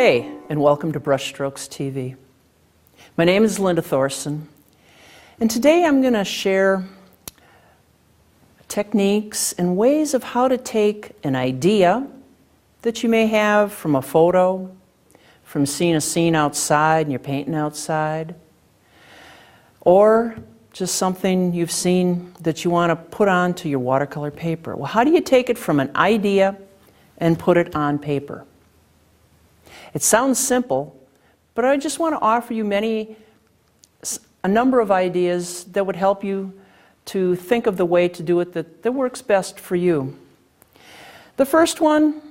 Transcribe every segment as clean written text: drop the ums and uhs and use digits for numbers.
day, and welcome to Brushstrokes TV. My name is Linda Thorson, and today I'm going to share techniques and ways of how to take an idea that you may have from a photo, from seeing a scene outside and you're painting outside, or just something you've seen that you want to put onto your watercolor paper. Well, how do you take it from an idea and put it on paper? It sounds simple, but I just want to offer you a number of ideas that would help you to think of the way to do it that works best for you. The first one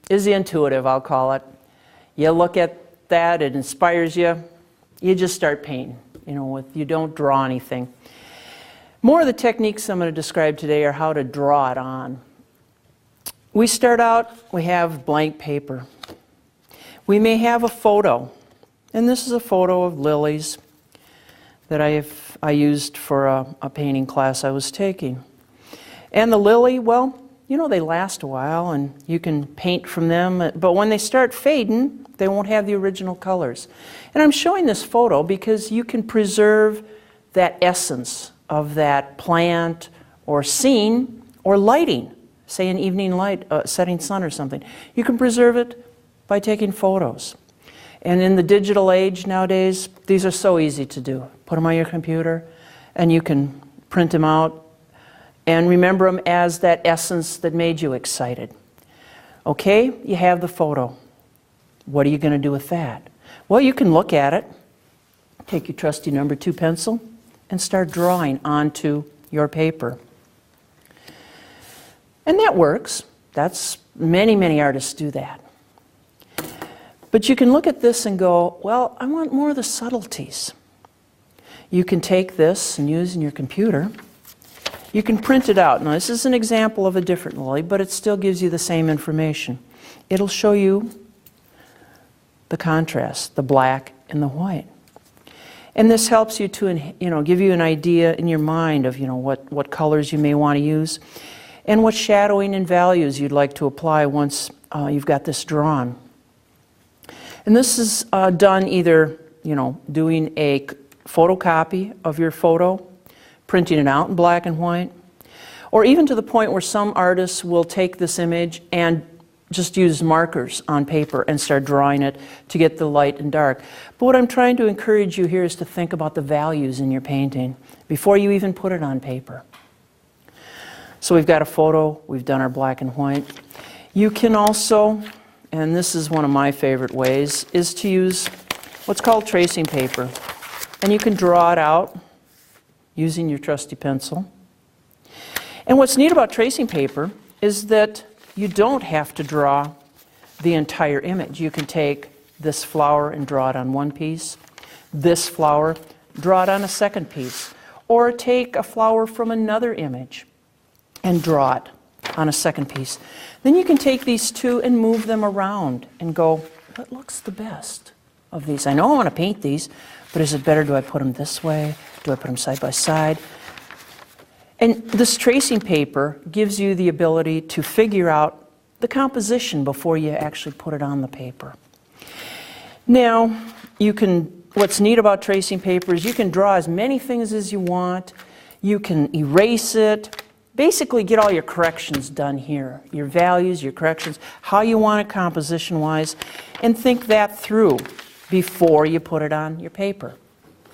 is the intuitive, I'll call it. You look at that, it inspires you, you just start painting. You don't draw anything. More of the techniques I'm going to describe today are how to draw it on. We start out, we have blank paper. We may have a photo, and this is a photo of lilies that I used for a painting class I was taking. And the lily, well, they last a while and you can paint from them, but when they start fading, they won't have the original colors. And I'm showing this photo because you can preserve that essence of that plant or scene or lighting, say an evening light, setting sun or something. You can preserve it by taking photos. And in the digital age nowadays, these are so easy to do. Put them on your computer and you can print them out and remember them as that essence that made you excited. Okay, you have the photo. What are you going to do with that? Well, you can look at it, take your trusty number 2 pencil, and start drawing onto your paper. And that works. Many artists do that. But you can look at this and go, well, I want more of the subtleties. You can take this and use in your computer. You can print it out. Now, this is an example of a different lily, but it still gives you the same information. It'll show you the contrast, the black and the white. And this helps you to give you an idea in your mind of what colors you may want to use and what shadowing and values you'd like to apply once you've got this drawn. And this is done either doing a photocopy of your photo, printing it out in black and white, or even to the point where some artists will take this image and just use markers on paper and start drawing it to get the light and dark. But what I'm trying to encourage you here is to think about the values in your painting before you even put it on paper. So we've got a photo, we've done our black and white. You can also, and this is one of my favorite ways, is to use what's called tracing paper. And you can draw it out using your trusty pencil. And what's neat about tracing paper is that you don't have to draw the entire image. You can take this flower and draw it on one piece, this flower, draw it on a second piece, or take a flower from another image and draw it on a second piece. Then you can take these two and move them around and go, what looks the best of these? I know I want to paint these, but is it better, do I put them this way? Do I put them side by side? And this tracing paper gives you the ability to figure out the composition before you actually put it on the paper. Now, what's neat about tracing paper is you can draw as many things as you want. You can erase it. Basically get all your corrections done here. Your values, your corrections, how you want it composition-wise, and think that through before you put it on your paper.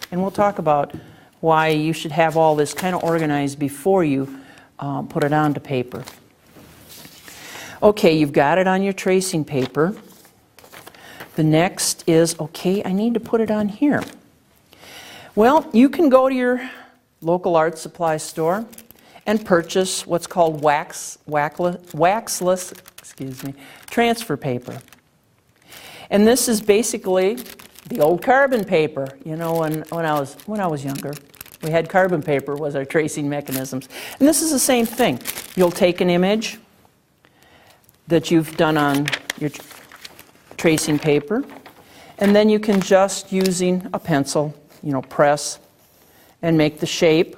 And we'll talk about why you should have all this kind of organized before you put it onto paper. Okay, you've got it on your tracing paper. The next is, okay, I need to put it on here. Well, you can go to your local art supply store and purchase what's called waxless transfer paper. And this is basically the old carbon paper. When I was younger, we had carbon paper was our tracing mechanisms. And this is the same thing. You'll take an image that you've done on your tracing paper, and then you can just, using a pencil, press and make the shape.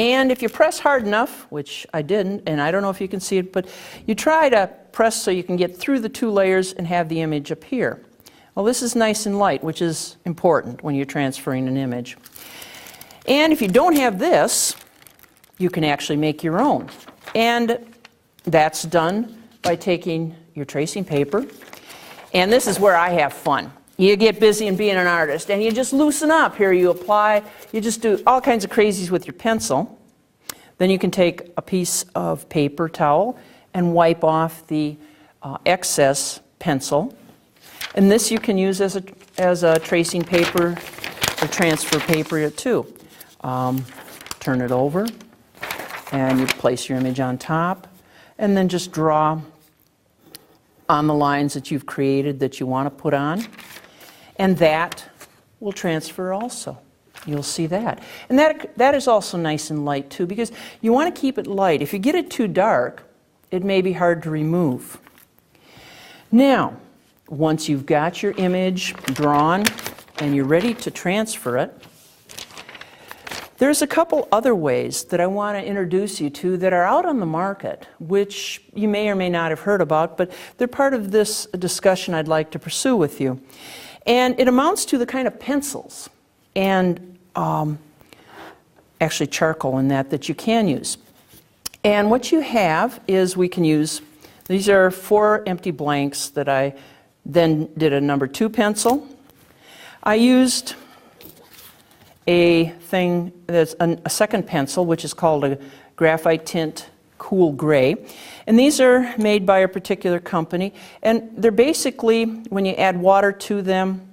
And if you press hard enough, which I didn't, and I don't know if you can see it, but you try to press so you can get through the two layers and have the image appear. Well, this is nice and light, which is important when you're transferring an image. And if you don't have this, you can actually make your own. And that's done by taking your tracing paper. And this is where I have fun. You get busy in being an artist, and you just loosen up. Here you apply, you just do all kinds of crazies with your pencil. Then you can take a piece of paper towel and wipe off the excess pencil. And this you can use as a tracing paper or transfer paper too. Turn it over, and you place your image on top, and then just draw on the lines that you've created that you want to put on. And that will transfer also. You'll see that. And that is also nice and light too, because you want to keep it light. If you get it too dark, it may be hard to remove. Now, once you've got your image drawn and you're ready to transfer it, there's a couple other ways that I want to introduce you to that are out on the market, which you may or may not have heard about, but they're part of this discussion I'd like to pursue with you. And it amounts to the kind of pencils and actually charcoal in that you can use. And what you have is we can use, these are 4 empty blanks that I then did a number 2 pencil. I used a thing that's a second pencil, which is called a graphite tint cool gray. And these are made by a particular company. And they're basically, when you add water to them,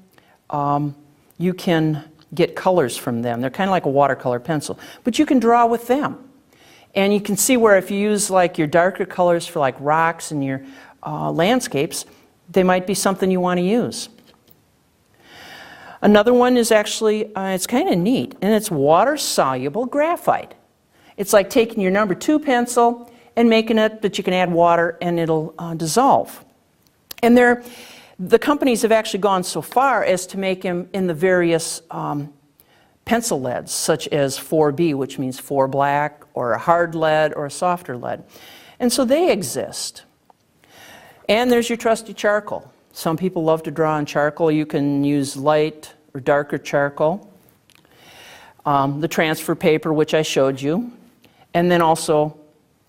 you can get colors from them. They're kind of like a watercolor pencil. But you can draw with them. And you can see where if you use like your darker colors for like rocks and your landscapes, they might be something you want to use. Another one is actually, it's kind of neat, and it's water-soluble graphite. It's like taking your number 2 pencil and making it that you can add water and it'll dissolve. And the companies have actually gone so far as to make them in the various pencil leads, such as 4B, which means 4 black, or a hard lead, or a softer lead. And so they exist. And there's your trusty charcoal. Some people love to draw on charcoal. You can use light or darker charcoal. The transfer paper, which I showed you. And then also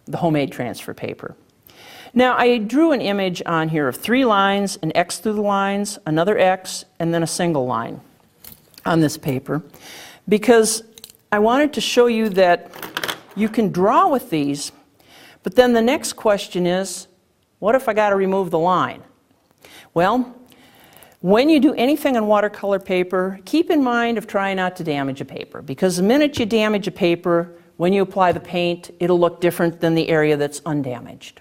the homemade transfer paper. Now, I drew an image on here of 3 lines, an X through the lines, another X, and then a single line on this paper, because I wanted to show you that you can draw with these, but then the next question is, what if I got to remove the line? Well, when you do anything on watercolor paper, keep in mind of trying not to damage a paper, because the minute you damage a paper, when you apply the paint, it'll look different than the area that's undamaged.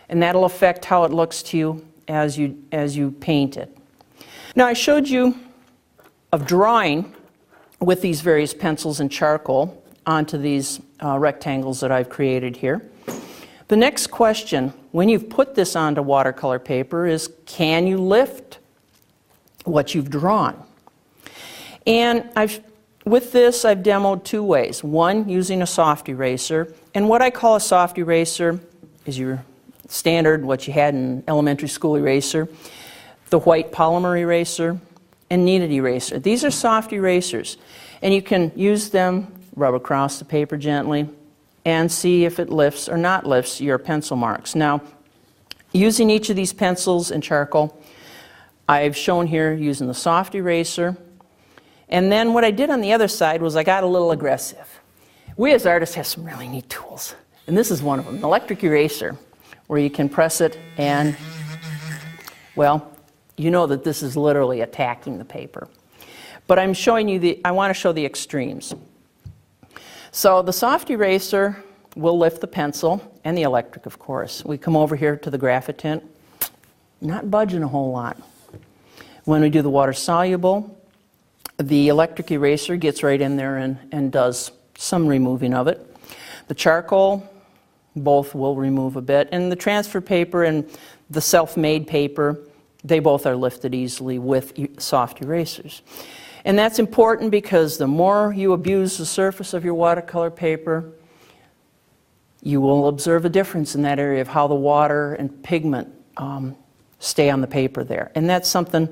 And that'll affect how it looks to you as you paint it. Now, I showed you of drawing with these various pencils and charcoal onto these rectangles that I've created here. The next question, when you've put this onto watercolor paper, is can you lift what you've drawn? And with this, I've demoed 2 ways. One, using a soft eraser. And what I call a soft eraser is your standard, what you had in elementary school eraser, the white polymer eraser, and kneaded eraser. These are soft erasers. And you can use them, rub across the paper gently, and see if it lifts or not lifts your pencil marks. Now, using each of these pencils and charcoal, I've shown here using the soft eraser. And then what I did on the other side was I got a little aggressive. We as artists have some really neat tools. And this is one of them, an electric eraser, where you can press it and, well, you know that this is literally attacking the paper. But I'm showing you I want to show the extremes. So the soft eraser will lift the pencil, and the electric, of course. We come over here to the graphite tint, not budging a whole lot. When we do the water soluble, the electric eraser gets right in there and does some removing of it. The charcoal, both will remove a bit. And the transfer paper and the self-made paper, they both are lifted easily with soft erasers. And that's important because the more you abuse the surface of your watercolor paper, you will observe a difference in that area of how the water and pigment stay on the paper there. And that's something,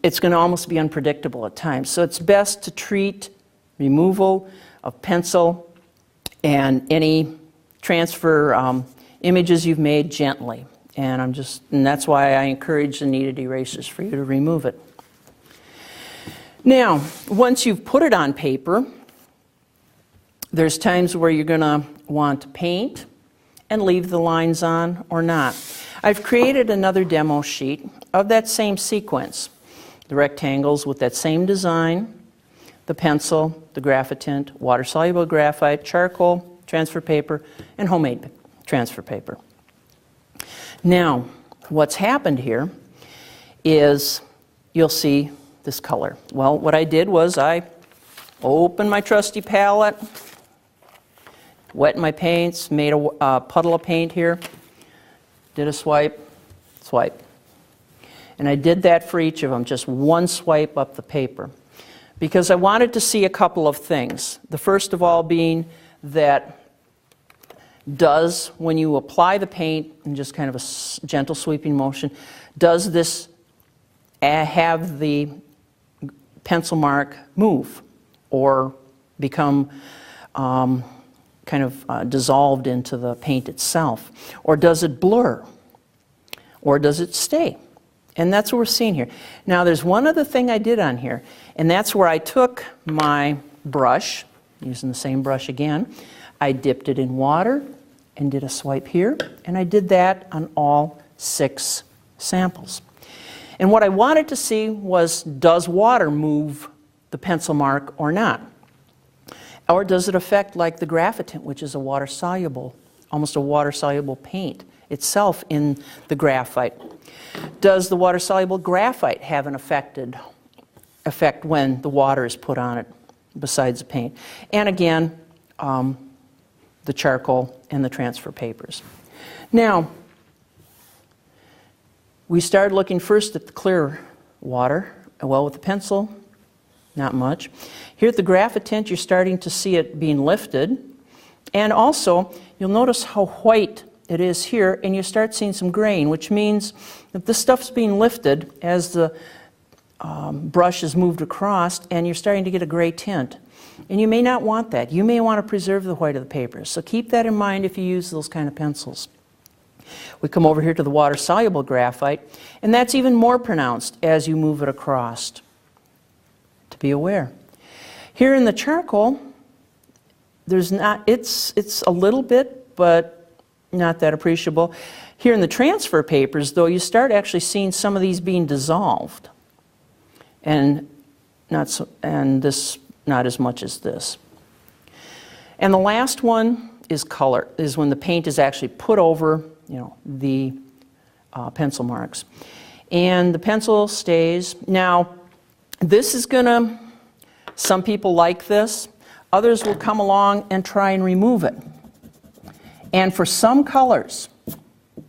it's going to almost be unpredictable at times. So it's best to treat removal of pencil and any transfer images you've made gently. And that's why I encourage the kneaded erasers for you to remove it. Now, once you've put it on paper, there's times where you're going to want to paint and leave the lines on or not. I've created another demo sheet of that same sequence. The rectangles with that same design, the pencil, the graphitint, water-soluble graphite, charcoal, transfer paper, and homemade transfer paper. Now, what's happened here is you'll see this color. Well, what I did was I opened my trusty palette, wet my paints, made a puddle of paint here, did a swipe, swipe. And I did that for each of them, just one swipe up the paper. Because I wanted to see a couple of things. The first of all being that when you apply the paint in just kind of a gentle sweeping motion, does this have the pencil mark move or become kind of dissolved into the paint itself? Or does it blur? Or does it stay? And that's what we're seeing here. Now there's one other thing I did on here, and that's where I took my brush, using the same brush again, I dipped it in water and did a swipe here, and I did that on all 6 samples. And what I wanted to see was, does water move the pencil mark or not? Or does it affect like the graphitint, which is a water-soluble, almost a water-soluble paint itself in the graphite? Does the water-soluble graphite have an effect when the water is put on it besides the paint? And again, the charcoal and the transfer papers. Now, we started looking first at the clear water. Well, with the pencil, not much. Here at the graphitint, you're starting to see it being lifted. And also, you'll notice how white it is here, and you start seeing some grain, which means that this stuff's being lifted as the brush is moved across, and you're starting to get a gray tint. And you may not want that. You may want to preserve the white of the paper. So keep that in mind if you use those kind of pencils. We come over here to the water-soluble graphite, and that's even more pronounced as you move it across. To be aware. Here in the charcoal, there's not, it's a little bit, but not that appreciable. Here in the transfer papers, though, you start actually seeing some of these being dissolved. And this not as much as this. And the last one is color, is when the paint is actually put over, the pencil marks. And the pencil stays. Now, this is gonna, some people like this, others will come along and try and remove it. And for some colors,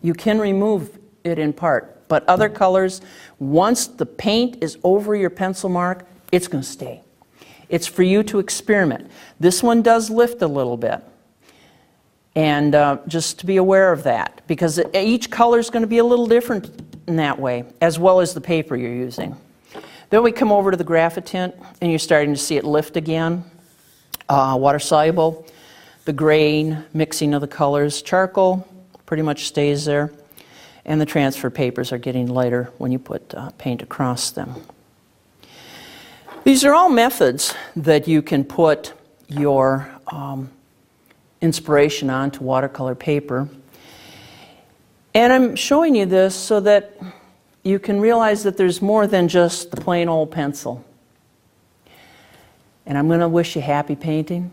you can remove it in part, but other colors, once the paint is over your pencil mark, it's gonna stay. It's for you to experiment. This one does lift a little bit. And just to be aware of that, because each color is going to be a little different in that way, as well as the paper you're using. Then we come over to the graphitint, and you're starting to see it lift again. Water-soluble, the grain, mixing of the colors. Charcoal pretty much stays there. And the transfer papers are getting lighter when you put paint across them. These are all methods that you can put your inspiration onto watercolor paper. And I'm showing you this so that you can realize that there's more than just the plain old pencil. And I'm going to wish you happy painting.